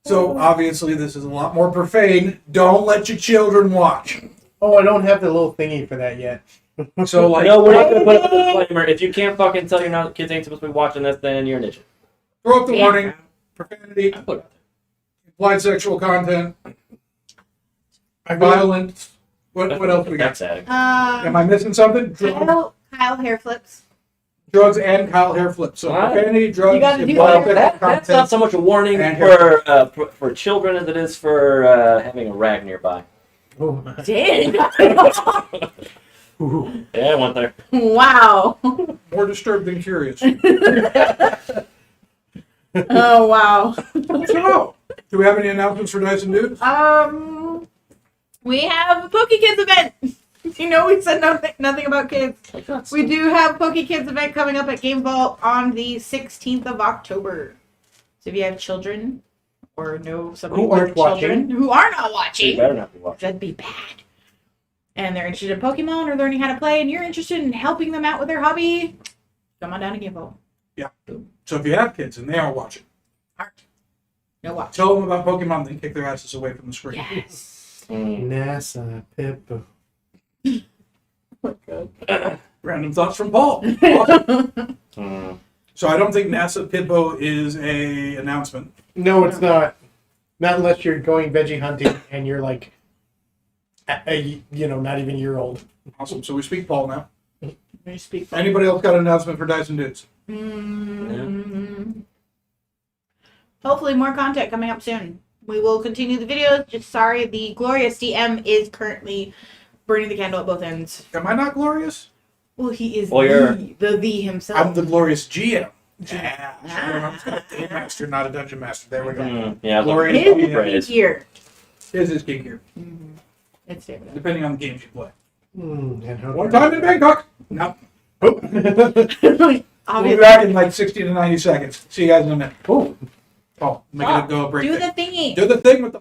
So obviously this is a lot more profane. Don't let your children watch. Oh, I don't have the little thingy for that yet. So like, No, we're not going to put up a disclaimer. If you can't fucking tell your kids ain't supposed to be watching this, then you're an idiot. throw up the Yeah. warning, profanity, I put it. implied sexual content, violence. What else we got? That's sad. Am I missing something? Kyle hair flips. Drugs and Kyle hair flips. So What? profanity, drugs, You gotta do implied that. sexual That's not content. so much a warning And for children as it is for having a rag nearby. Oh, Dang. Ooh, Yeah, I went there. Wow. more disturbed than curious. Oh wow. So, do we have any announcements for Dice and Dudes? We have a Poke Kids event. You know, we said nothing about kids. We do have Poke Kids event coming up at Game Vault on the 16th of October. So if you have children or know somebody Who with aren't children who are not You watching, better not be watching. that'd be bad. And they're interested in Pokemon or learning how to play, and you're interested in helping them out with their hobby, come on down to Game Vault. So if you have kids and they are watching, No watch. tell them about Pokemon, then kick their asses away from the screen. Yes. NASA, Pippo. Random thoughts from Paul. Mm. So I don't think NASA Pippo is a announcement. No, it's not. Not unless you're going veggie hunting and you're like, not even a year old. Awesome. So we speak Paul now. We speak. Anybody else got an announcement for Dice and Dudes? Hopefully more content coming up soon. We will continue the videos. Just sorry, the Glorious DM is currently burning the candle at both ends. Am I not glorious? Well, he is Well, you're- the himself. I'm the glorious GM. Yeah. I'm a game master, not a dungeon master. There we go. Yeah, Glorious His GM. phrase. here. His is king here, It's David. depending on the games you play. And how One time in Bangkok. No. We'll be Obviously. back in like 60 to 90 seconds. See you guys in a minute. Oh, make it go break. Do thing. the thingy. Do the thing with the.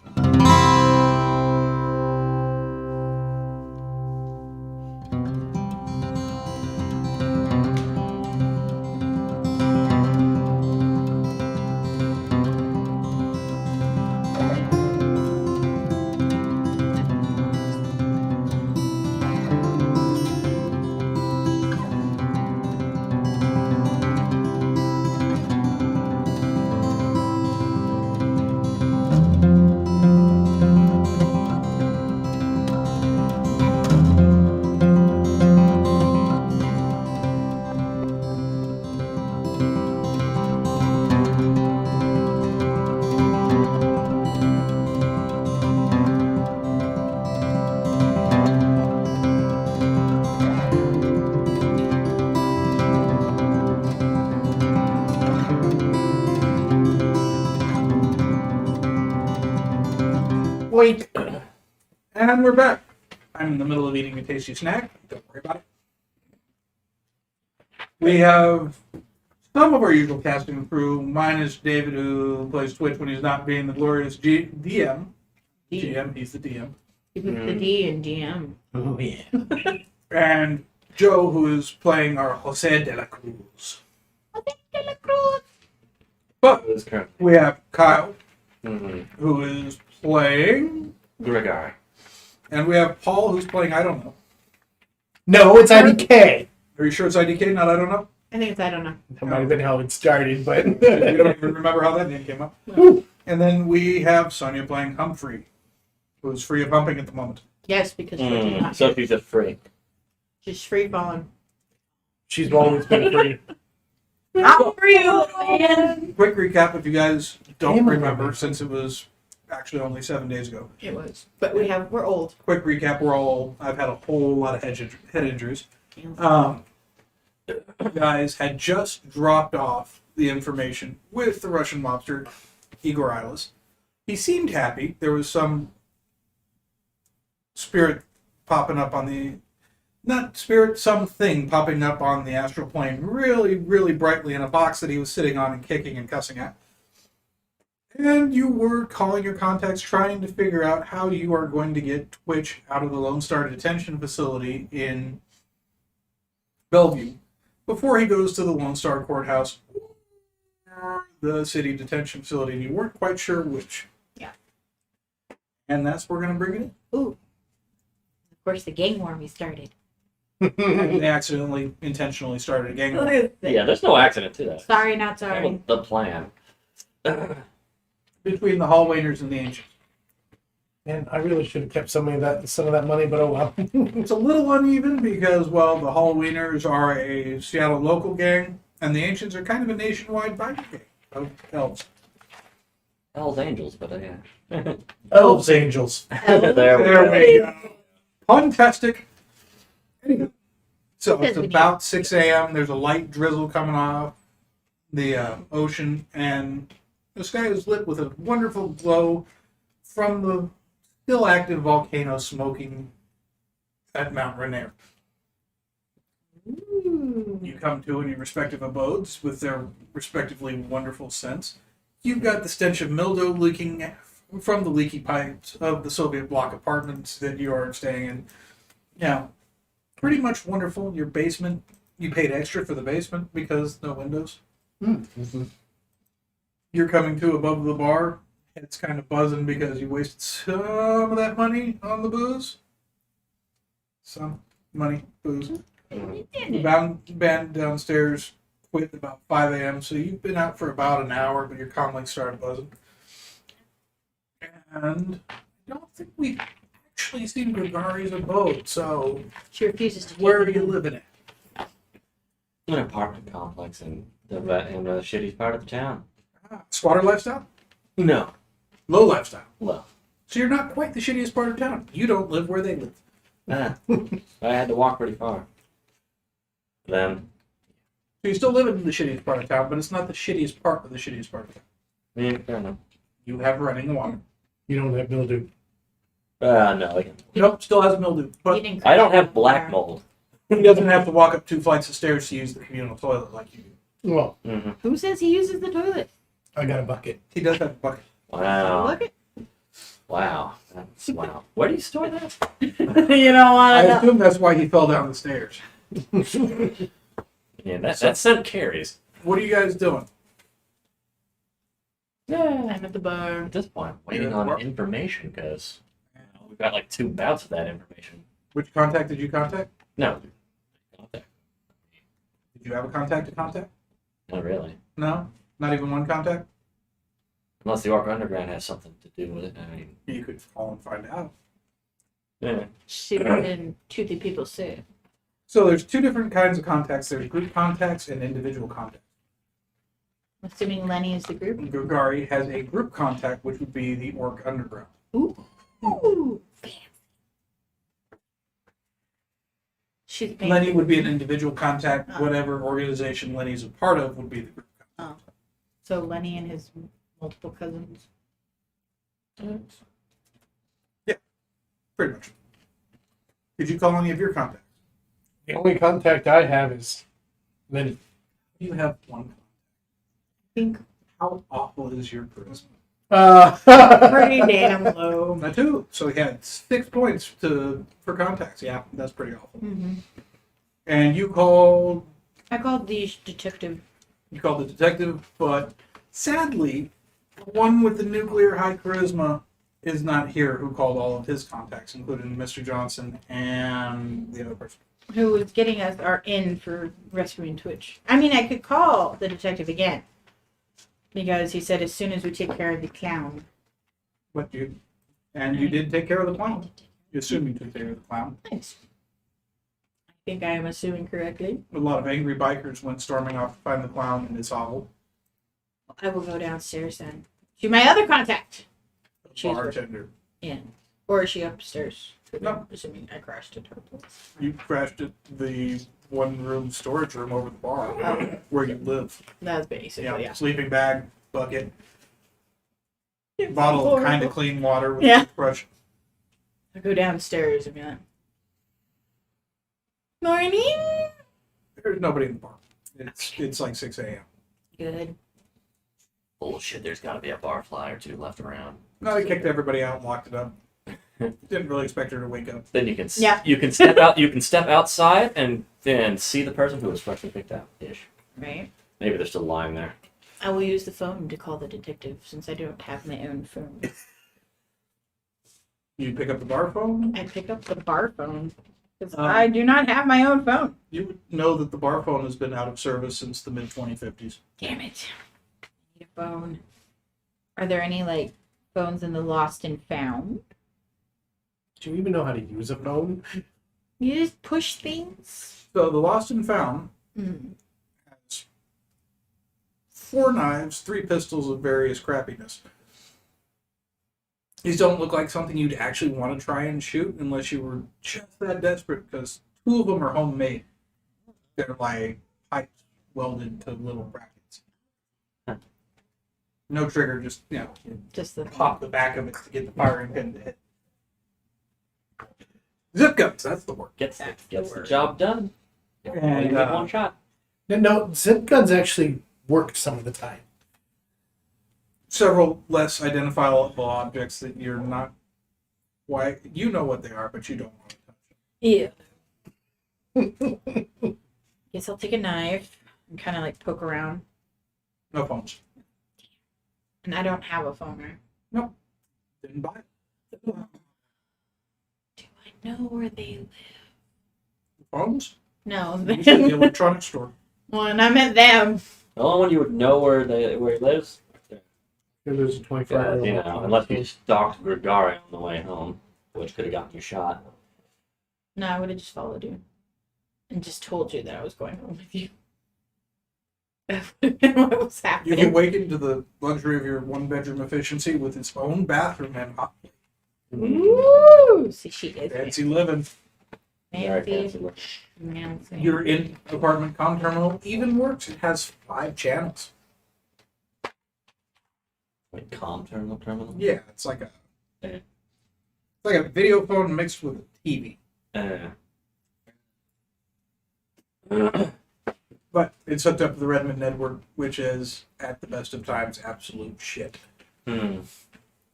Wait. And we're back. I'm in the middle of eating a tasty snack. Don't worry about it. We have some of our usual casting crew, minus David, who plays Twitch when he's not being the glorious DM. GM, he's the DM. He's the D and DM. Oh, yeah. And Joe, who is playing our Jose de la Cruz. But This current. we have Kyle, Mm-hmm. who is playing, Gregar. and we have Paul, who's playing I don't know. No, it's IDK. Are you sure it's IDK, not I don't know? I think it's I don't know. That might have been how it started, but. We don't even remember how that name came up. And then we have Sonia playing Humphrey, who's free of humping at the moment. Yes, because she's not. So she's just free. She's free falling. She's always been free. Not for you, man. Quick recap if you guys don't Damn it. remember, since it was actually only 7 days ago. It was, but we're old. Quick recap, I've had a whole lot of head injuries. Guys had just dropped off the information with the Russian mobster Igor Ilis. He seemed happy. There was some spirit popping up on the, not spirit, something popping up on the astral plane really, really brightly in a box that he was sitting on and kicking and cussing at. And you were calling your contacts, trying to figure out how you are going to get Twitch out of the Lone Star detention facility in Bellevue before he goes to the Lone Star courthouse or the city detention facility, and you weren't quite sure which. And that's where we're going to bring it in. Ooh. Of course, the gang war we started. They accidentally, intentionally started a gang war. Yeah, there's no accident to that. Sorry, not That sorry. was the plan. Between the Hallwainers and the Ancients. And I really should have kept some of that money, but oh well. It's a little uneven because, well, the Halloweeners are a Seattle local gang, and the Ancients are kind of a nationwide biker gang of elves. Hell's Angels, but yeah. Elves, angels. There we There go. we go. Fantastic. Anywho, so it's Says we about 6 a.m. There's a light drizzle coming off the ocean, and the sky is lit with a wonderful glow from the still active volcano smoking at Mount Rainier. Ooh. You come to in your respective abodes with their respectively wonderful scents. You've got the stench of mildew leaking from the leaky pipes of the Soviet block apartments that you are staying in. Now, pretty much wonderful. Your basement, you paid extra for the basement because no windows. Mm-hmm. You're coming to above the bar. It's kind of buzzing because you wasted some of that money on the booze. Some money, booze. The band downstairs quit at about 5 a.m., so you've been out for about an hour, but your comlink started buzzing. And I don't think we've actually seen Gregari's abode, so She refuses to. where are take you it. living at? An apartment complex in the shitty part of the town. Squatter lifestyle? No. Low lifestyle. Well, So you're not quite the shittiest part of town. You don't live where they live. I had to walk pretty far. Then, So you still live in the shittiest part of town, but it's not the shittiest part of the shittiest part of town. fair enough. You have running water. You don't have mildew. No. Nope, still has mildew, You but didn't I don't crack have black it. mold. he doesn't have to walk up 2 flights of stairs to use the communal toilet like you do. Well, Mm-hmm. Who says he uses the toilet? I got a bucket. He does have a bucket. Wow. Look at. Wow. That's wow. Where do you store that? You don't I want to. assume that's why he fell down the stairs. Yeah, that scent carries. What are you guys doing? I'm at the bar. At this point, waiting Yeah, on well- information because we've got like 2 bouts of that information. Which contact did you contact? No. Did you have a contact to contact? Not really. No? Not even one contact? Unless the Orc Underground has something to do with it. I mean, You could call and find out. yeah. She and toothy people say. So there's 2 different kinds of contacts. There's group contacts and individual contacts. I'm assuming Lenny is the group. Gregari has a group contact, which would be the Orc Underground. Ooh. She's paying. Lenny would be an individual contact. Oh. Whatever organization Lenny's a part of would be the group contact. So Lenny and his multiple cousins. Pretty much. Did you call any of your contacts? The only contact I have is Lenny. You have one. I think How awful is your charisma? pretty damn low. Not 2. So he had 6 points for contacts. Yeah, that's pretty awful. Mm-hmm. And you called I called the detective. the detective, but sadly, the one with the nuclear high charisma is not here who called all of his contacts, including Mr. Johnson and the other person. Who was getting us our in for rescuing Twitch. I mean, I could call the detective again. Because he said as soon as we take care of the clown. But you did take care of the clown. You assume you took care of the clown. Thanks. I think I am assuming correctly. A lot of angry bikers went storming off to find the clown in its hovel. I will go downstairs then. To my other contact. She's Bartender. Yeah. Or is she upstairs? No. Assuming I crashed at her place. You crashed at the one-room storage room over the bar Oh. where you live. That's basically, yeah. Sleeping bag, bucket, bottle of Horrible. kind of clean water with Yeah. a toothbrush. I go downstairs and be like, morning. There's nobody in the bar. It's like 6 a.m. Good. Bullshit, there's got to be a barfly or 2 left around. No, they kicked everybody out and locked it up. Didn't really expect her to wake up. Then you can Yeah. you can step out. You can step outside and then see the person who was freshly picked out. Ish. Right. Maybe they're still lying there. I will use the phone to call the detective since I don't have my own phone. You pick up the bar phone. I pick up the bar phone because Um, I do not have my own phone. You would know that the bar phone has been out of service since the mid 2050s. Damn it! I need a phone. Are there any like phones in the lost and found? Do you even know how to use a phone? You just push things. So the lost and found Mm. has 4 knives, 3 pistols of various crappiness. These don't look like something you'd actually want to try and shoot unless you were just that desperate, because 2 of them are homemade. They're like pipes welded to little brackets. No trigger, just, Just the pop the back of it to get the firing pin to hit. Zip guns, that's the word. Gets That's the the word. job done. And, You get one shot. No, zip guns actually work some of the time. Several less identifiable objects that you're not quite, you know what they are, but you don't want to touch them. Yeah. Guess I'll take a knife and kind of like poke around. No phones. And I don't have a phone, right? Didn't buy it. Do I know where they live? Phones? No. You said the electronics store. Well, and I meant them. The only one you would know where he lives. There's a 24-hour. You know, unless you stalked Grigari on the way home, which could have gotten you shot. No, I would have just followed you. And just told you that I was going home with you. That would have been what was happening. You've awakened to the luxury of your 1-bedroom efficiency with its own bathroom and hot plate. Ooh! See, she is Fancy living. Very fancy. fancy. Fancy. Your in-apartment comm terminal even works. It has 5 channels. Wait, terminal? Yeah, it's like a video phone mixed with a TV. But it's hooked up to the Redmond network, which is, at the best of times, absolute shit. Hmm.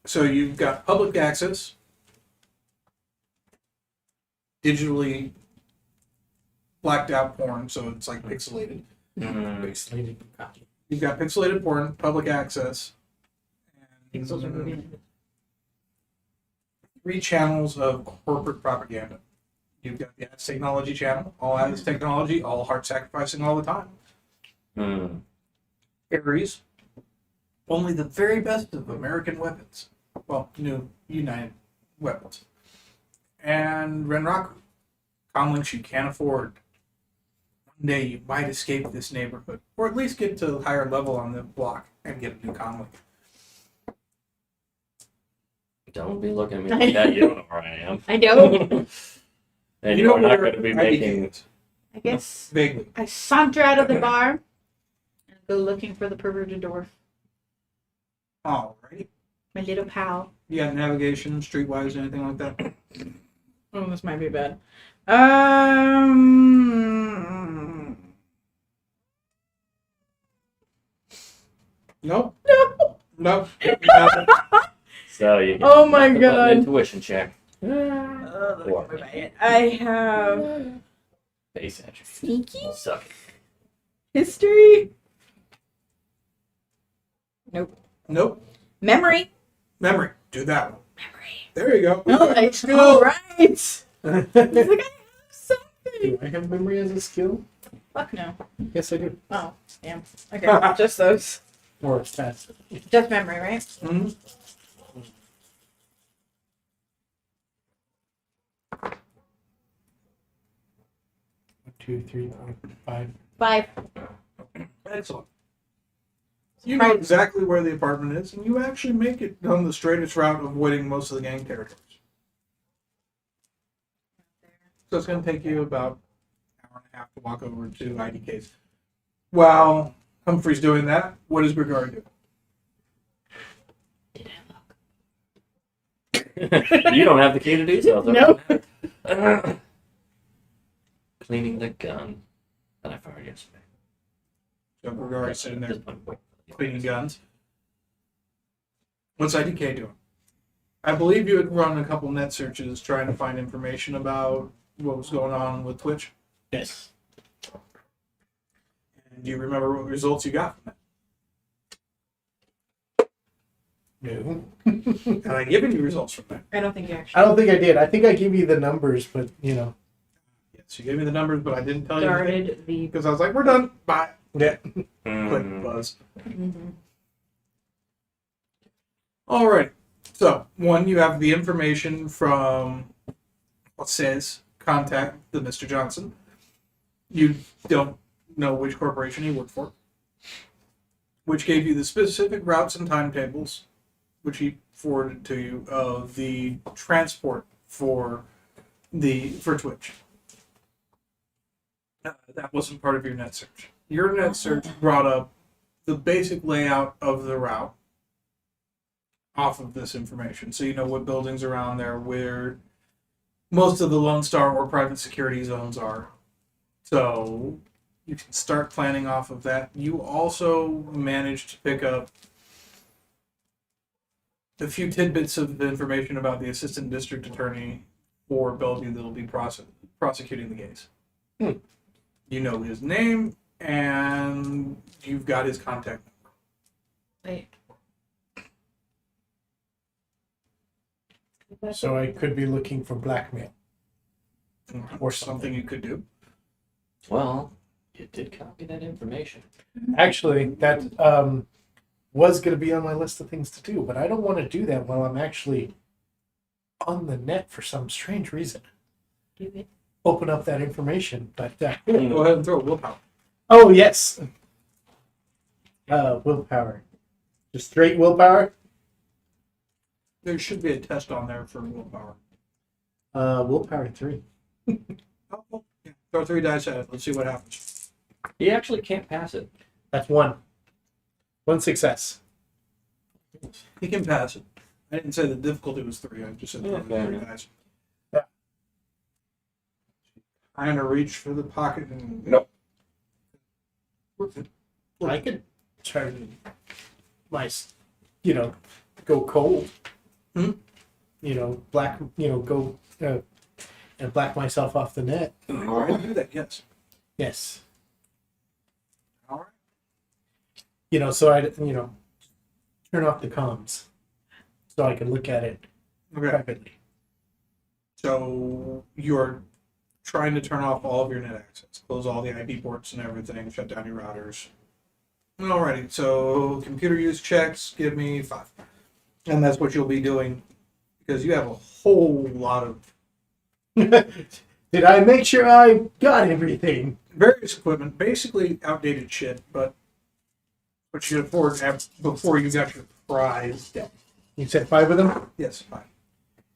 So you've got public access, digitally blacked out porn, so it's like pixelated. Hmm. Pixelated. You've got pixelated porn, public access, Pixels are and moving. 3 channels of corporate propaganda. You've got the ads technology channel, all ads technology, all heart sacrificing all the time. Hmm. Ares, only the very best of American weapons. Well, new United weapons. And Renraku, comlinks you can't afford. One day you might escape this neighborhood, or at least get to a higher level on the block and get a new comlink. Don't be looking at me like that. You don't know where I am. I don't. And You you know are not where going to be IDK making. is? I guess Vaguely. I saunter out of the bar and go looking for the perverted dwarf. Alrighty. My little pal. You got navigation, streetwise, anything like that? Oh, this might be bad. Nope. No. Nope. So you can Oh my knock the button God. Intuition check. I have Base entry. sneaky Suck. history. Nope. Nope. Memory. Memory. Do that one. Memory. There you go. Oh, all right. It's like I have something. Do I have memory as a skill? Fuck no. Yes, I do. Oh, damn. Okay, just those. Or stats. Just memory, right? Mhm. Two, 3, 4, 5. 5. Excellent. You know exactly where the apartment is, and you actually make it on the straightest route, avoiding most of the gang territories. So it's going to take you about an hour and a half to walk over to IDK's. While Humphrey's doing that, what does Grigari do? Did I look? You don't have the key to do so. Nope. Cleaning the gun that I fired yesterday. So Grigari's sitting there This one, wait. cleaning guns. What's IDK doing? I believe you had run a couple net searches trying to find information about what was going on with Twitch. Yes. And do you remember what results you got from that? No. And I given you results from that. I don't think you I actually don't think I did. I think I gave you the numbers, but you know. Yes, you gave me the numbers, but I didn't tell you anything started the. because I was like, "We're done. Bye." Yeah. Quick Mm. buzz. Mhm. All right. So one, you have the information from what says contact the Mr. Johnson. You don't know which corporation he worked for, which gave you the specific routes and timetables, which he forwarded to you of the transport for Twitch. That wasn't part of your net search. Your net search brought up the basic layout of the route off of this information, so you know what buildings around there, where most of the Lone Star or private security zones are. So you can start planning off of that. You also managed to pick up a few tidbits of information about the assistant district attorney for Bellevue that will be prosecuting the case. Hmm. You know his name, and you've got his contact Wait. So I could be looking for blackmail. number, Or something you could do. Well, you did copy that information. Actually, that was going to be on my list of things to do, but I don't want to do that while I'm actually on the net for some strange reason. Do it. Open up that information, but Go ahead and throw willpower. oh yes, willpower, just straight willpower. There should be a test on there for willpower. Willpower 3. Oh, well, yeah. Throw 3 dice at it. Let's see what happens. You actually can't pass it. That's 1. 1 success. He can pass it. I didn't say the difficulty was 3. I just said Yeah, fair 3 enough. dice. Yeah. Kind of reach for the pocket and Nope. I could turn my, go cold. Hmm? Black. Go and black myself off the net. Go ahead and do that. Yes. Yes. All right. So I, turn off the comms so I can look at it Okay. privately. So you're trying to turn off all of your net access, close all the IP ports and everything, shut down your routers. Alrighty. So computer use checks. Give me 5, and that's what you'll be doing because you have a whole lot of Did I make sure I got everything? various equipment, basically outdated shit, but what you could afford before you got your prize deck. You said 5 of them? Yes, 5.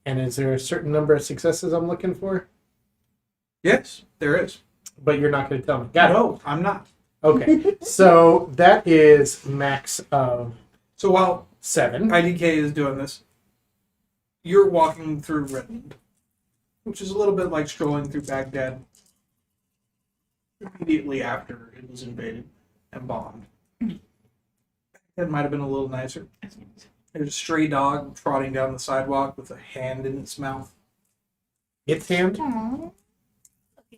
And is there a certain number of successes I'm looking for? Yes, there is. But you're not going to tell me. Got it. No, I'm not. Okay. So that is max of So while 7. IDK is doing this, you're walking through Redmond, which is a little bit like strolling through Baghdad immediately after it was invaded and bombed. It might have been a little nicer. There's a stray dog trotting down the sidewalk with a hand in its mouth. Its hand? Aww.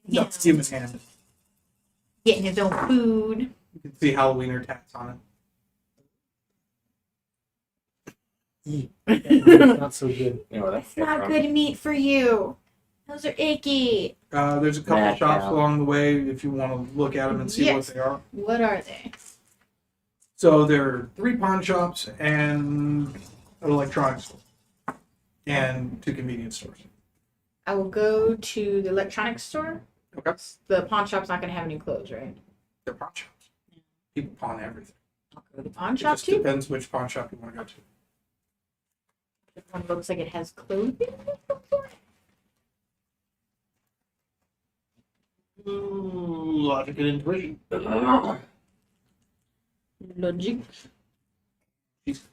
No, it's human hand. Getting his own food. You can see Halloweener tats on it. It's not so good. You know where that It's came not from. good meat for you. Those are icky. There's a couple Mad shops cow. along the way if you want to look at them and see Yes. what they are. What are they? So there are 3 pawn shops and an electronics store and 2 convenience stores. I will go to the electronics store. Okay. The pawn shop's not going to have any clothes, right? They're pawn shops. People pawn everything. I'll go to the pawn It shop just too. depends which pawn shop you want to go to. This one looks like it has clothing. Ooh, logic and intuition. Logic. Cheese.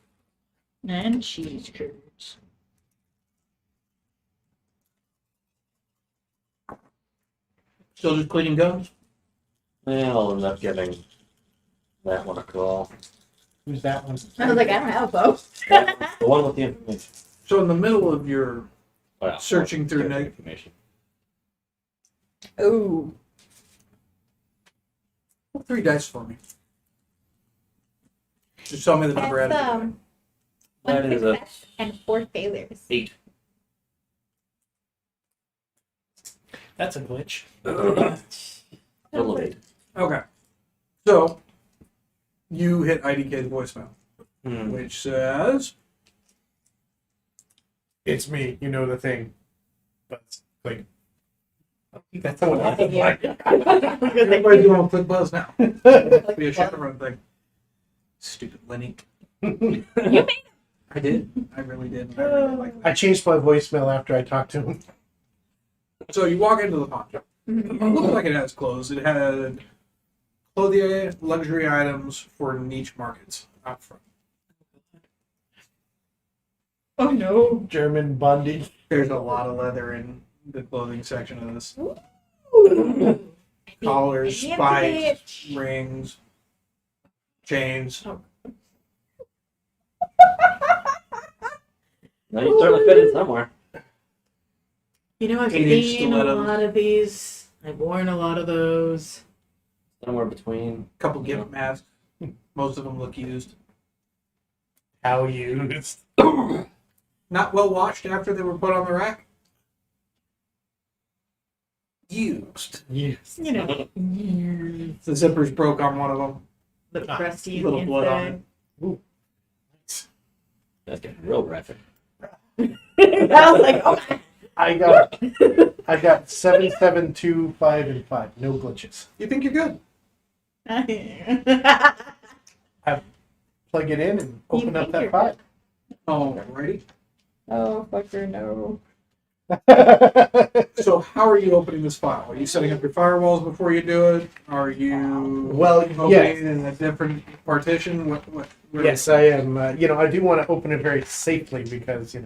And cheese curds. Still just cleaning guns? Well, I'll end up giving that one a call. Who's that one? I was like, I don't have a bow. The one with the information. So in the middle of your Well, Searching through get the net- information. Oh. roll 3 dice for me. Just tell me the number That's, out of it. That One is a success and 4 failures. 8. That's a glitch. Double 8. Okay. So, you hit IDK's voicemail, Hmm. which says, It's me. You know the thing. But like, that's Yeah. what I everybody's doing a quick buzz now. Be a Shadowrun thing. Stupid Lenny. You made I did. I really did. I really like I that. changed my voicemail after I talked to him. So you walk into the pawn shop. It looks like it has clothes. It had clothing, luxury items for niche markets out front. Oh no. German bondage. There's a lot of leather in the clothing section of this. Ooh. Collars, Fancy spikes, bitch. rings, chains. Now you certainly fit in somewhere. You know, I've 8-inch seen a stilettos. lot of these. I've worn a lot of those. Somewhere between. Couple gift masks. Most of them look used. How used. Not well washed after they were put on the rack. Used. Yes. You know, The zippers broke on one of them. the crusty Little inside. blood on it. That's getting real graphic. I was like, oh. I got 7, 7, 2, 5, and 5. No glitches. You think you're good? Plug it in and open up think that you're 5. Alrighty. Oh, fucker, no. So how are you opening this file? Are you setting up your firewalls before you do it? Are you Well, opening yes. it in a different partition? Where- Yes, I am. I do want to open it very safely because,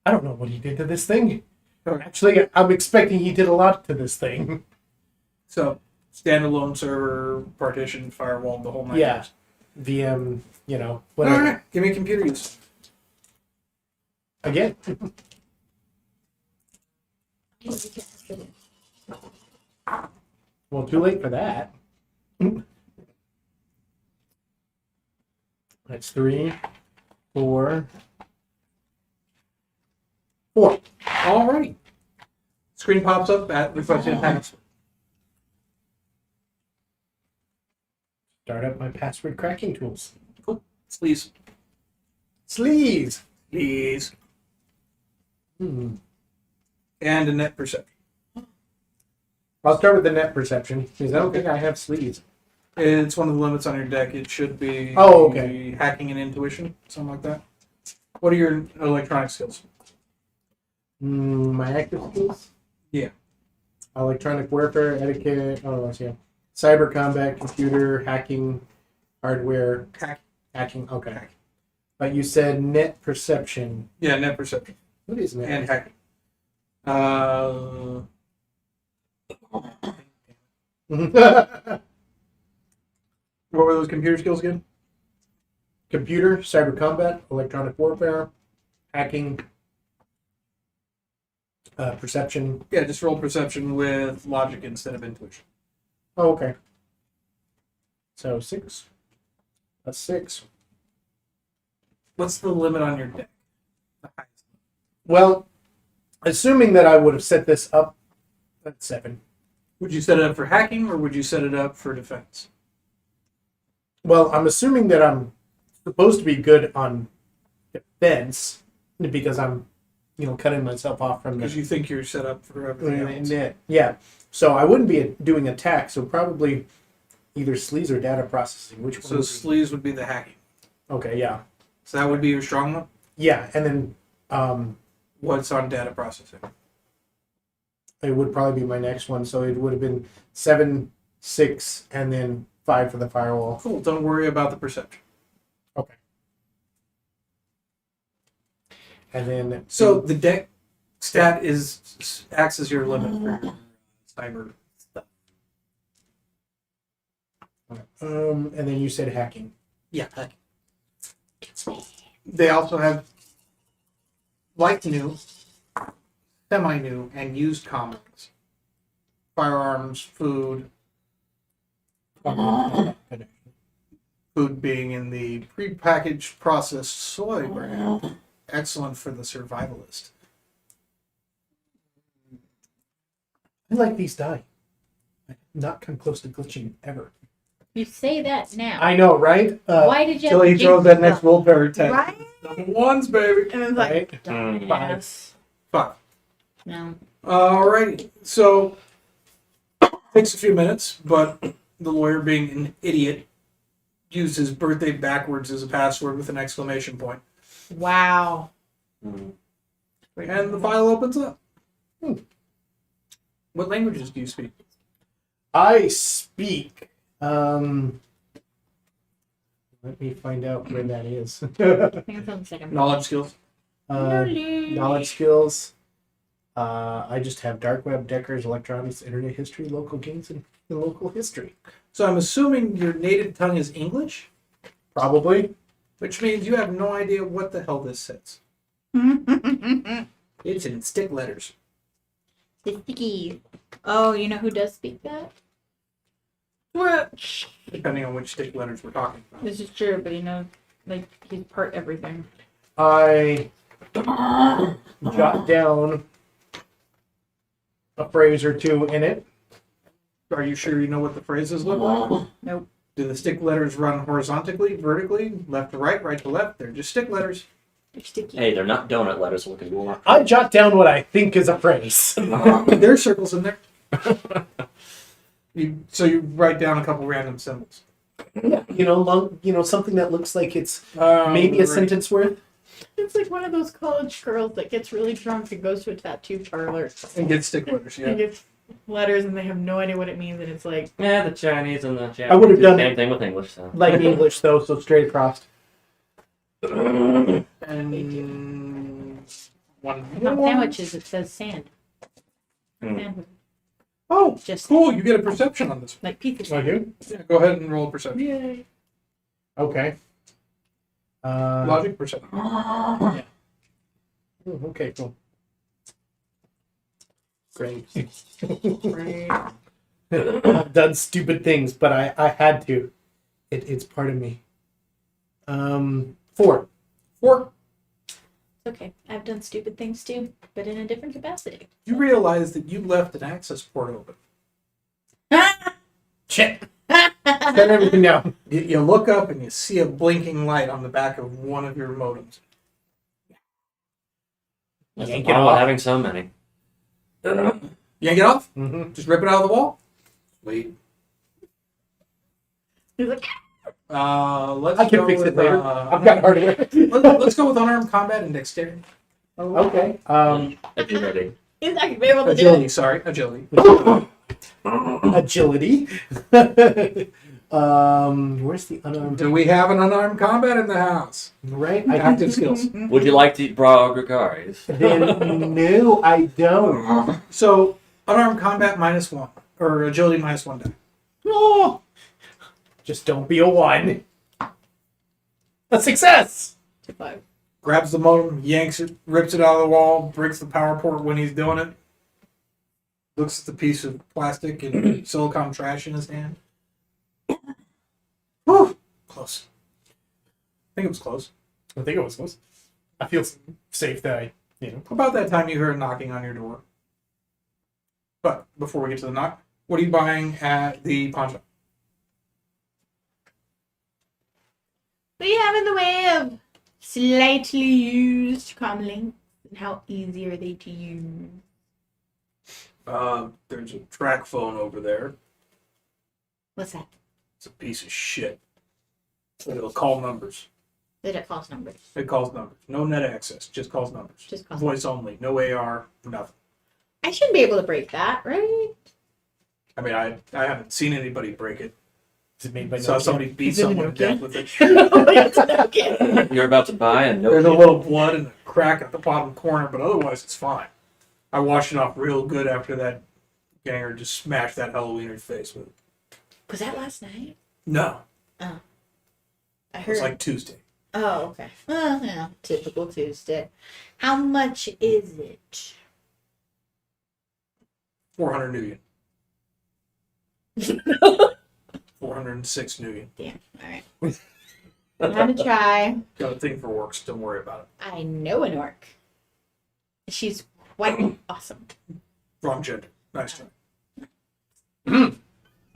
I don't know what he did to this thing. Okay. Actually, I'm expecting he did a lot to this thing. So standalone server, partition, firewall, the whole nine Yeah. yards. VM, All whatever. right, give me computer use. Again. Well, too late for that. That's 3, 4. Alrighty. Screen pops up at requested password. Start up my password cracking tools. Please. Sleeves. Please. Hmm. And a net perception. I'll start with the net perception because I don't think I have sleeves. It's one of the limits on your deck. It should be Oh, okay. hacking and intuition, something like that. What are your electronic skills? My active skills? Yeah. Electronic warfare, etiquette, yeah. Cyber combat, computer, hacking, hardware, hacking, okay. But you said net perception. Yeah, net perception What is net? and hacking. What were those computer skills again? Computer, cyber combat, electronic warfare, hacking, perception. Yeah, just roll perception with logic instead of intuition. Oh, okay. So 6. That's 6. What's the limit on your deck? The highest. Well, assuming that I would have set this up at 7. Would you set it up for hacking or would you set it up for defense? Well, I'm assuming that I'm supposed to be good on defense because I'm, cutting myself off from Because the you think you're set up for everything else. net. Yeah. So I wouldn't be doing attack. So probably either sleaze or data processing. Which So one? sleaze would be the hacking. Okay. Yeah. So that would be your strong one. Yeah. And then What's on data processing? it would probably be my next one. So it would have been 7, 6, and then 5 for the firewall. Cool. Don't worry about the perception. Okay. And then So the deck stat acts as your limit for your cyber stuff. and then you said hacking. Yeah, hacking. They also have light new, semi-new, and used commons. Firearms, food food being in the prepackaged processed soy brand. Excellent for the survivalist. I like these die. I've not come close to glitching ever. You say that now. I know, right? Why did you Till he jinx throws that next yourself? willpower test. Right? Double ones, baby. And it's like, Right? Dumbass. Five. No. Alrighty. So, takes a few minutes, but the lawyer, being an idiot, used his birthday backwards as a password with an exclamation point. wow. Mm. And the file opens up. What languages do you speak? I speak. Let me find out where that is. I think it's on the second. Knowledge skills. Knowledge skills. I just have dark web, Deckers, electronics, internet history, local games, and local history. So I'm assuming your native tongue is English, Probably. which means you have no idea what the hell this says. It's in stick letters. Sticky. Oh, you know who does speak that? Which Depending on which stick letters we're talking about. this is true, but like he's part everything. I jot down a phrase or two in it. Are you sure you know what the phrases look like? Nope. Do the stick letters run horizontally, vertically, left to right to left? They're just stick letters. They're sticky. Hey, they're not donut letters looking more. I jot down what I think is a phrase. There's circles in there. So you write down a couple random symbols. Something that looks like it's maybe a sentence worth. It's like one of those college girls that gets really drunk and goes to a tattoo parlor And get stick letters, and yeah. gets letters and they have no idea what it means, and it's like, Yeah, the Chinese and the Japanese. I would have do the done same thing with English. So. Like English, though, so straight across. And one On more. sandwiches, it says sand. Hmm. Sandwich. Oh, Just cool. You get a perception on this one. like pizza. I do? Yeah, go ahead and roll a perception. yay. Okay. Logic perception. Okay, cool. Great. Right. I've done stupid things, but I had to. It's part of me. 4. 4. Okay, I've done stupid things too, but in a different capacity. You realize that you left an access port open. Shit. Turn everything down. You look up and you see a blinking light on the back of one of your modems. That's Yank the it problem with off. having so many. You yank it off? Mm-hmm. Just rip it out of the wall? Wait. He's like, Let's I can go fix with, it later. I've got hardware. let's go with unarmed combat and dexterity. Okay. If you're ready. he's not gonna be able to do Agility, it. sorry. Agility. Agility. Where's the unarmed? Do we have an unarmed combat in the house? Right. Active skills. Would you like to eat Braga Gregaris? Then no, I don't. So, unarmed combat -1. Or agility -1 die. Oh, just don't be a 1. A success. 5. Grabs the modem, yanks it, rips it out of the wall, breaks the power port when he's doing it. Looks at the piece of plastic and silicone trash in his hand. Whew, close. I think it was close. I think it was close. I feel safe that About that time you heard knocking on your door. But before we get to the knock, what are you buying at the pawn shop? What do you have in the way of slightly used comlinks, and how easy are they to use? There's a track phone over there. What's that? It's a piece of shit. It'll call numbers. Did it false numbers? It calls numbers. No net access, just calls numbers. Just calls Voice only. No AR, nothing. I should be able to break that, right? I mean, I haven't seen anybody break it. is it made by Saw Nokia? somebody beat Is it someone to Nokia? death with it. Okay. You're about to buy a There's a Nokia. little blood and a crack at the bottom corner, but otherwise it's fine. I washed it off real good after that ganger just smashed that Halloweener's face with it. Was that last night? No, I it heard. was like Tuesday. Oh, okay. Well, yeah, typical Tuesday. How much is it? 400 Nubian. 406 million. Damn. All right. I had to try. Got a thing for orcs. Don't worry about it. I know an orc. She's quite awesome. Wrong gender. Nice try.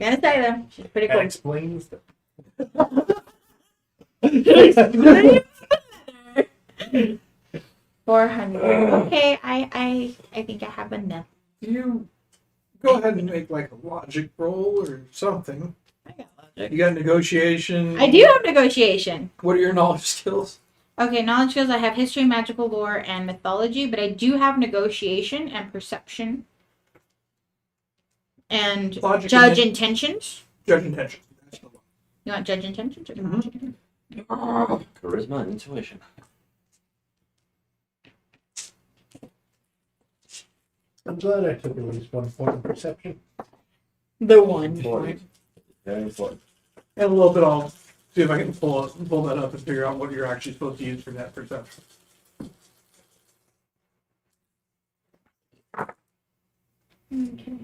Gotta say though, she's pretty That cool. explains the 400. Okay, I think I have enough. You go ahead and make like a logic roll or something. I got logic. You got negotiation. I do have negotiation. What are your knowledge skills? Okay, knowledge skills. I have history, magical lore, and mythology, but I do have negotiation and perception and Logic judge and intentions. judge intention. That's the one. You want judge intentions? Or Mhm. Charisma and intuition. I'm glad I took at least 1 point in perception. The one. Important. Very important. And a little bit. I'll see if I can pull that up and figure out what you're actually supposed to use for that perception. Okay.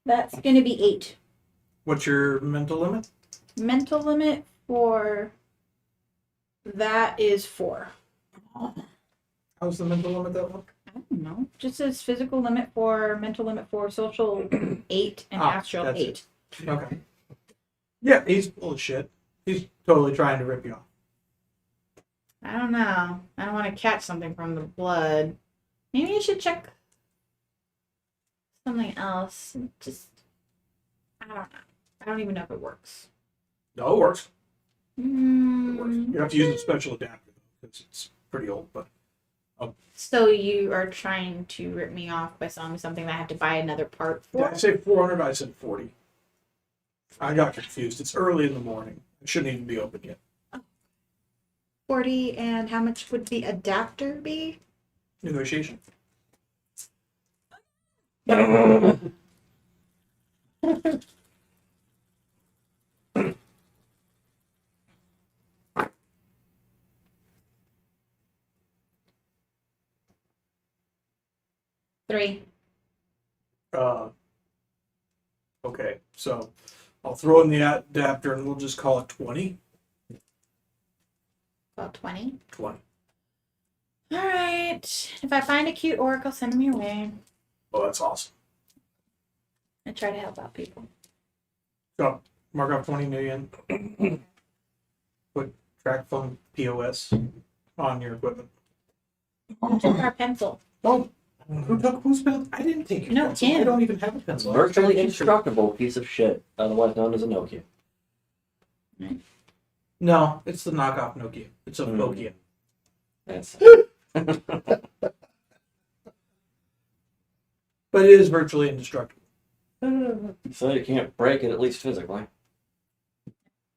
That's gonna be 8. What's your mental limit? Mental limit for that is 4. How's the mental limit that look? I don't know. Just says physical limit 4, mental limit 4, social 8, and astral that's 8. Okay. Yeah, he's full of shit. He's totally trying to rip you off. I don't know. I don't want to catch something from the blood. Maybe I should check something else. Just, I don't know. I don't even know if it works. No, it works. It works. Mm, You have to use a special adapter because it's pretty old, but so you are trying to rip me off by selling me something that I have to buy another part did for? I say 400? I said 40. I got confused. It's early in the morning. It shouldn't even be open yet. 40, and how much would the adapter be? Negotiation. Three. Okay, so I'll throw in the adapter and we'll just call it 20. About 20. 20. All right. If I find a cute orc, I'll send him your way. Oh, that's awesome. I try to help out people. So mark off 20 million. Put track phone POS on your equipment. Who took our pencil? Oh, who took whose pencil? I didn't take your No, pencil. Tim. I don't even have a pencil. Virtually indestructible piece of shit, otherwise known as a Nokia. No, it's the knockoff Nokia. It's a Nokia. That's But it is virtually indestructible. so you can't break it, at least physically.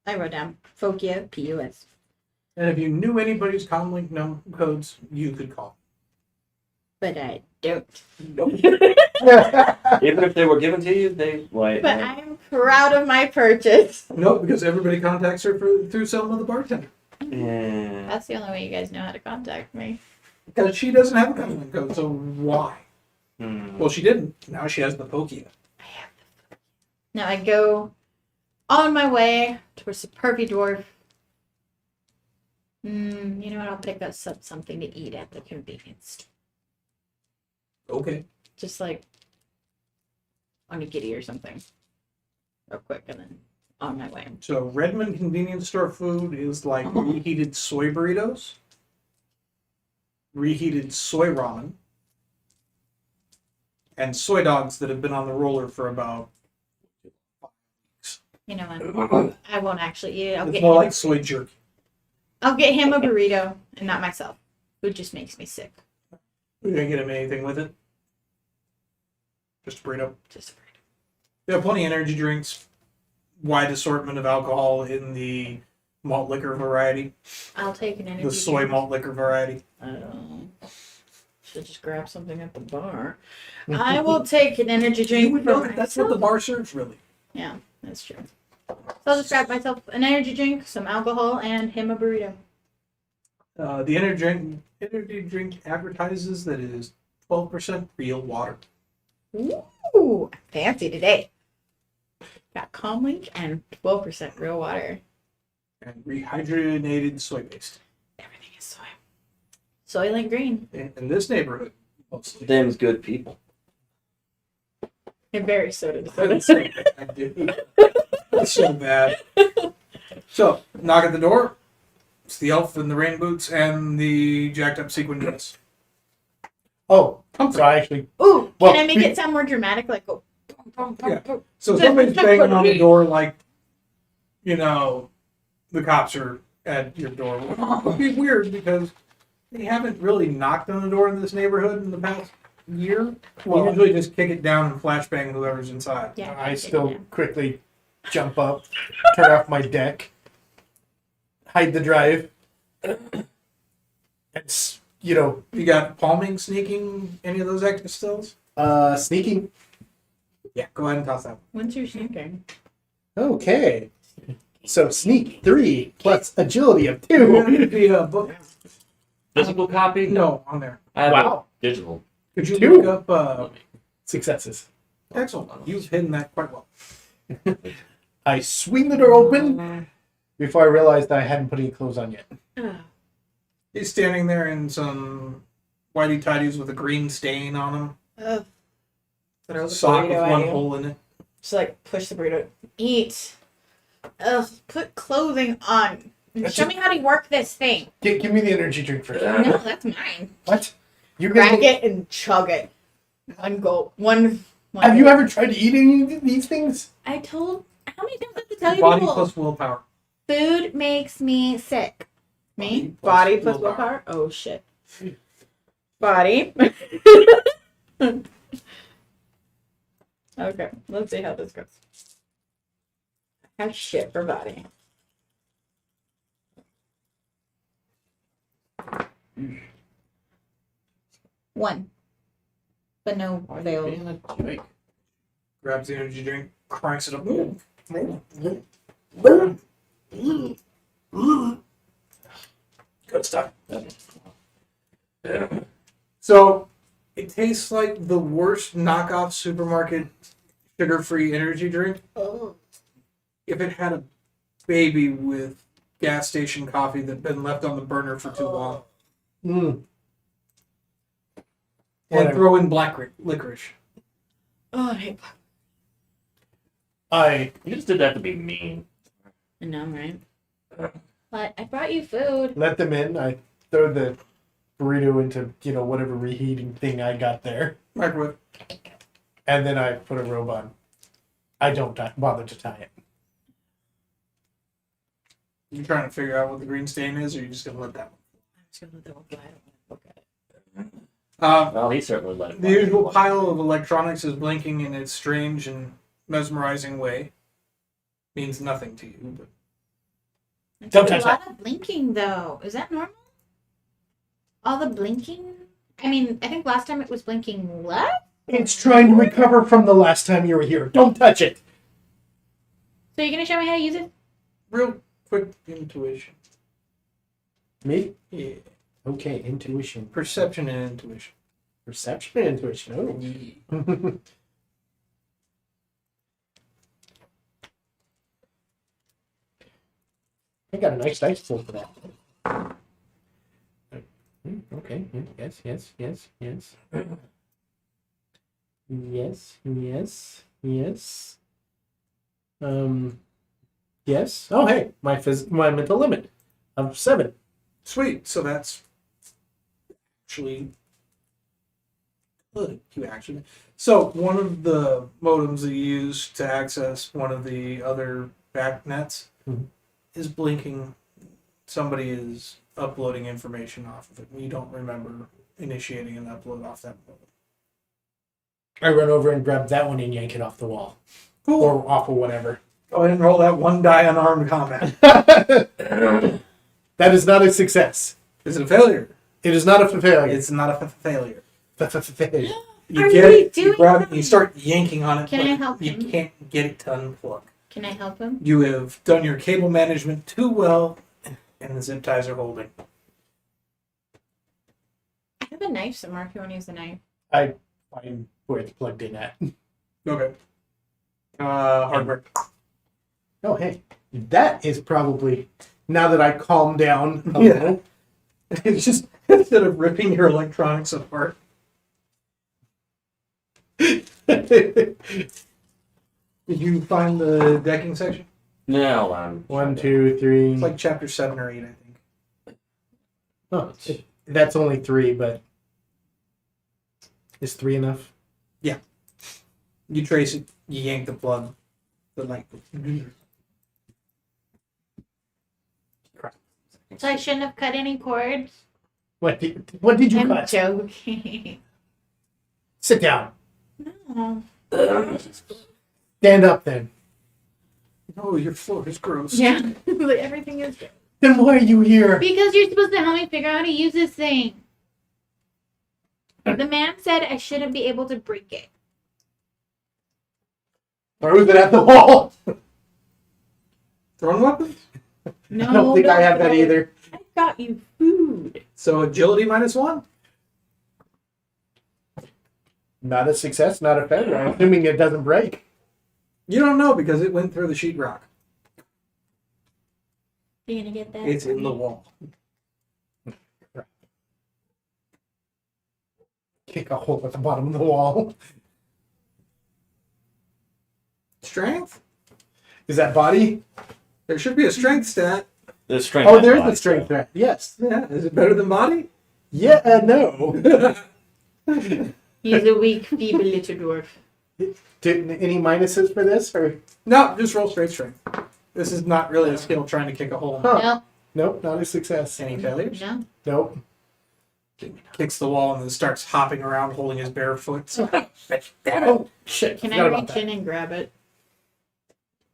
I wrote down Fokia PUS. And if you knew anybody's comlink codes, you could call. But I don't. Even if they were given to you, they like. But I'm proud of my purchase. Nope, because everybody contacts her through Selma the bartender. Yeah. That's the only way you guys know how to contact me. Because she doesn't have a comlink code, so why? Hmm. Well, she didn't. Now she has the Pokia. Now I go on my way towards the Perky Dwarf. You know what? I'll pick us up something to eat at the convenience store. Okay. Just like on a giddy or something. Real quick, and then on my way. So Redmond convenience store food is like reheated soy burritos, reheated soy ramen, and soy dogs that have been on the roller for about 5 weeks. You know what? I won't actually eat it. It's more like soy jerky. I'll get him a burrito and not myself. Food just makes me sick. We're gonna get him anything with it. Just a burrito. Just a burrito. There are plenty of energy drinks, wide assortment of alcohol in the malt liquor variety, I'll take an energy the soy drink. malt liquor variety. I don't. Should just grab something at the bar. I will take an energy You drink would for know that that's what the myself. bar serves, really. Yeah, that's true. So I'll just grab myself an energy drink, some alcohol, and him a burrito. The energy drink advertises that it is 12% real water. Ooh, fancy today. Got Comlink and 12% real water. And rehydrated soy based. Everything is soy. Soylent Green. In this neighborhood, mostly. Them's good people. And very soda to That's soda. so bad, dude. That's so bad. So, knock at the door. It's the elf in the rain boots and the jacked up sequin dress. Oh, so I actually. Ooh, Well, can I make we- it sound more dramatic? Like, go. Yeah. So somebody's banging on the door like, you know, the cops are at your door. It would be weird because they haven't really knocked on the door in this neighborhood in the past year. We Well, usually just kick it down and flashbang whoever's inside. Yeah. I still quickly jump up, turn off my deck, hide the drive, and you know, You got palming, sneaking, any of those extra stills? sneaking. Yeah, go ahead and toss that one. When's your sneaking? Okay, so sneak 3 plus agility of You're 2. gonna need the book. Physical copy? No, on there. I have Wow. a digital. Could you 2. look up? Successes. Excellent. You've hidden that quite well. I swing the door open before I realized I hadn't put any clothes on yet. He's standing there in some whitey tidies with a green stain on him. Ugh. Throw the Sock with burrito at one you. hole in it. Just like push the burrito. Eat. Ugh. Put clothing on. And That's show it. me how to work this thing. Give me the energy drink first. No, that's mine. What? You're Crack gonna? it and chug it. One go. One. Have you ever tried to eat any of these things? I told. How many times do I have to tell you Body people? plus willpower. Food makes me sick. Me? Body plus Body plus willpower. willpower? Oh shit. Body. Okay, let's see how this goes. I have shit for body. One. But no Why are you fail. being a jerk? Grabs the energy drink, cranks it up. Good stuff. So, it tastes like the worst knockoff supermarket sugar-free energy drink. Oh. If it had a baby with gas station coffee that'd been left on the burner for too long. Mm. And Whatever. throw in black licorice. Oh, I hate I You just did that to be mean. I know, right? But I brought you food. let them in. I throw the burrito into, you know, whatever reheating thing I got there. Microwave. And then I put a robe on. I don't bother to tie it. You trying to figure out what the green stain is, or you just gonna let that one? I'm just gonna let that one fly. I don't want to look at it. Well, he certainly let it The usual pile of electronics is blinking in its strange and mesmerizing way. Means nothing to you, but Don't There's touch a lot of blinking, though. Is that normal? All the blinking? I mean, I think last time it was blinking left. It's trying to recover from the last time you were here. Don't touch it. So you're gonna show me how to use it? real quick intuition. Me? Yeah. Okay, intuition. Perception and intuition. Perception and intuition. Oh. I got a nice dice pool for that. Okay. Yes. Yes. Yes. Yes. Yes. Yes. Yes. Yes. Oh, hey, my mental limit of 7. Sweet. So that's actually good. You actually. So one of the modems that you use to access one of the other back nets Mhm. is blinking. Somebody is uploading information off of it. You don't remember initiating an upload off that modem. I run over and grab that one and yank it off the wall. Cool. Or off of whatever. Go ahead and roll that one die unarmed combat. That is not a success. Is it a failure? It is not a failure. It's not a failure. Failure. You Are get we it, you doing grab it, that? you start yanking on it, Can but I help you him? can't get it to unplug. Can I help him? You have done your cable management too well, and the zip ties are holding. have a knife somewhere if you want to use the knife. I find where it's plugged in at. Okay. Hardware. Oh, hey, that is probably, now that I calm down a Yeah. little. It's just instead of ripping your electronics apart. Did you find the decking section? No, I'm 1, 2, 3. It's like chapter 7 or 8, I think. Oh, that's only 3, but is 3 enough? You trace it, you yank the plug. The light. So I shouldn't have cut any cords. What did you I'm cut? joking. Sit down. No. Stand up then. Oh, your floor is gross. Yeah, like everything is good. Then why are you here? Because you're supposed to help me figure out how to use this thing. The man said I shouldn't be able to break it. Throws it at the wall. Throwing weapons? No, I don't think I have that no. either. I got you food. So agility -1? Not a success, not a failure. I'm assuming it doesn't break. You don't know because it went through the sheetrock. You gonna get that? It's in the wall. Kick a hole at the bottom of the wall. Strength? Is that body? There should be a strength stat. The strength. Oh, there's the strength threat. Yes. Yeah, is it better than body? Yeah, no. He's a weak, feeble little dwarf. Any minuses for this? Or No, just roll straight strength. This is not really a skill trying to kick a hole. Huh. No, Nope, not a success. Any failures? no. Nope. Kicks the wall and then starts hopping around holding his bare foot. Oh, shit. Can I forgot about reach that. in and grab it?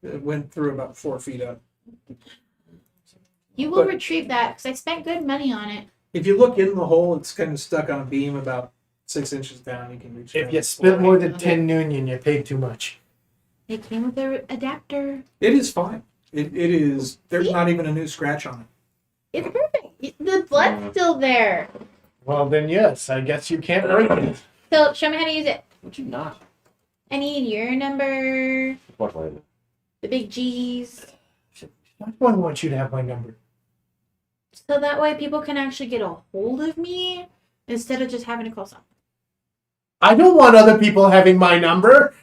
It went through about 4 feet up. You will But- retrieve that because I spent good money on it. If you look in the hole, it's kind of stuck on a beam about 6 inches down. You can reach If down. you spent more than 10 noon, you paid too much. It came with an adapter. It is fine. It is. There's not even a new scratch on it. It's perfect. The blood's still there. Well, then yes, I guess you can't break it. So show me how to use it. Would you not? I need your number, Unfortunately. the big G's, I don't want you to have my number. so that way people can actually get a hold of me instead of just having to call someone. I don't want other people having my number.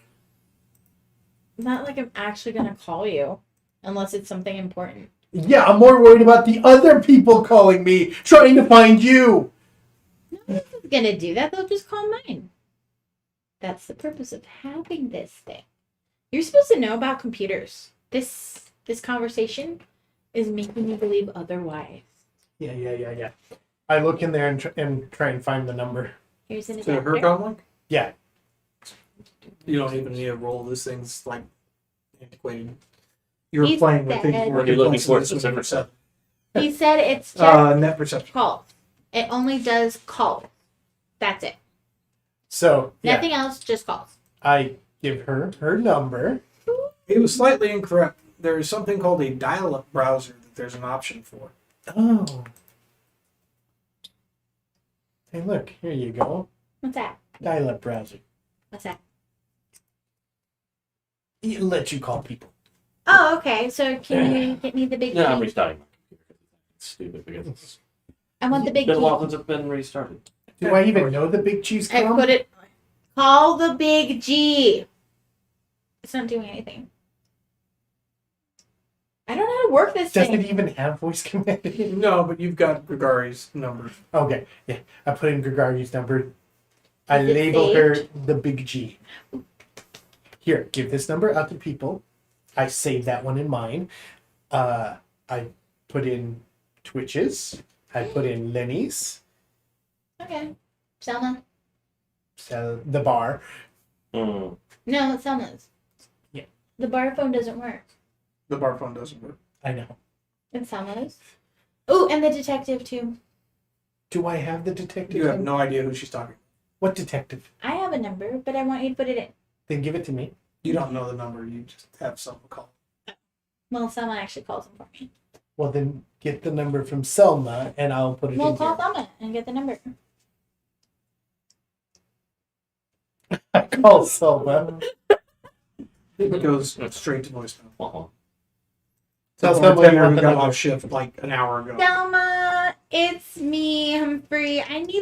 Not like I'm actually gonna call you unless it's something important. Yeah, I'm more worried about the other people calling me, trying to find you. No one's gonna do that. They'll just call mine. That's the purpose of having this thing. You're supposed to know about computers. This conversation is making me believe otherwise. Yeah. I look in there and try and find the number. Here's an To her adapter. comlink, Yeah. you don't even need a roll. This thing's like antiquated. You were He's playing with things dead. more What are you looking complex for than this when you were specifically? seven. He said it's just Net perception. calls. It only does calls. That's it. So, yeah, Nothing else, just calls. I give her her number. It was slightly incorrect. There is something called a dial-up browser that there's an option for. Oh. Hey, look, here you go. What's that? Dial-up browser. What's that? It lets you call people. Oh, okay. So can you get me the big No, I'm G? restarting my computer. It's stupid because it's I want the big been a while G. since it's been restarted. Do I even know the big cheese I come? put it. Call the big G. It's not doing anything. I don't know how to work this Does thing. it even have voice command? No, but you've got Grigari's number. Okay, yeah. I put in Gregari's number. I Is it label her saved? the big G. Here, give this number out to people. I save that one in mine. I put in Twitches. I put in Lenny's. Okay. Selma. So the bar. Mm. No, it's Selma's. Yeah. The bar phone doesn't work. The bar phone doesn't work. I know. It's Selma's. Oh, and the detective too. Do I have the detective? You have number? no idea who she's talking. What detective? I have a number, but I want you to put it in. Then give it to me. You don't know the number. You just have someone call. Well, Selma actually calls him for me. Well, then get the number from Selma, and I'll put it We'll in call here. Selma and get the number. call Selma. It goes straight to voicemail. Uh-huh. Tell Someone Selma you who want the got number. off shift like an hour ago. Selma, it's me, Humphrey. I need